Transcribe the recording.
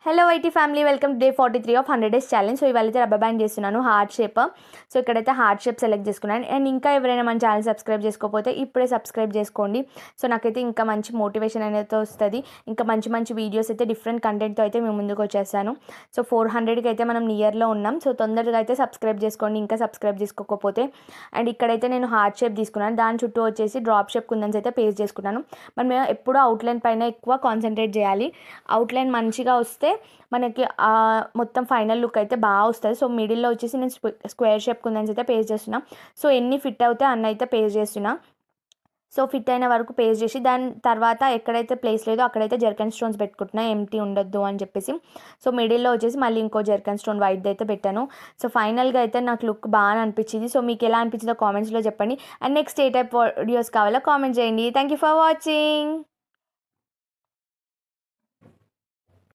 Hello IT family, welcome to day 43 of 100 days challenge. So ఇవాళైతే rubber band చేస్తున్నాను heart shape. So ఇక్కడైతే heart shape select చేసుకున్నాను. And ఇంకా ఎవరైనా మన ఛానల్ సబ్స్క్రైబ్ చేసుకోకపోతే ఇప్పుడే సబ్స్క్రైబ్ చేసుకోండి. సో నాకైతే ఇంకా మంచి మోటివేషన్ అనేది వస్తుంది. ఇంకా మంచి మంచి వీడియోస్ అయితే డిఫరెంట్ కంటెంట్తో అయితే మేము ముందుకు వచ్చేసాను. సో 400కి అయితే మనం నియర్లో ఉన్నాం. సో తొందరగా అయితే సబ్స్క్రైబ్ చేసుకోండి ఇంకా సబ్స్క్రైబ్ చేసుకోకపోతే. అండ్ ఇక్కడైతే నేను హార్ట్ షేప్ తీసుకున్నాను. దాని చుట్టూ వచ్చేసి డ్రాప్ షేప్ కుందన్స్ అయితే పేస్ట్ చేసుకున్నాను. మనం ఎప్పుడూ అవుట్లైన్ పైన ఎక్కువ కాన్సన్ట్రేట్ చేయాలి. అవుట్లైన్ మంచిగా వస్తే మనకి మొత్తం ఫైనల్ లుక్ అయితే బాగా వస్తుంది. సో మిడిల్లో వచ్చేసి నేను స్క్వేర్ షేప్ కుందన్స్ అయితే పేస్ట్ చేస్తున్నా. సో ఎన్ని ఫిట్ అవుతే అన్న అయితే పేస్ట్ చేస్తున్నా. సో ఫిట్ అయిన వరకు పేస్ట్ చేసి దాని తర్వాత ఎక్కడైతే ప్లేస్ లేదో అక్కడైతే జర్కన్ స్టోన్స్ పెట్టుకుంటున్నా, ఎంటీ ఉండొద్దు అని చెప్పేసి. సో మిడిల్లో వచ్చేసి మళ్ళీ ఇంకో జర్కన్ స్టోన్ వైట్ అయితే పెట్టాను. సో ఫైనల్గా అయితే నాకు లుక్ బాగా అనిపించింది. సో మీకు ఎలా అనిపించిందో కామెంట్స్లో చెప్పండి. And next A type videos కావాలో కామెంట్ చేయండి. Thank you for watching.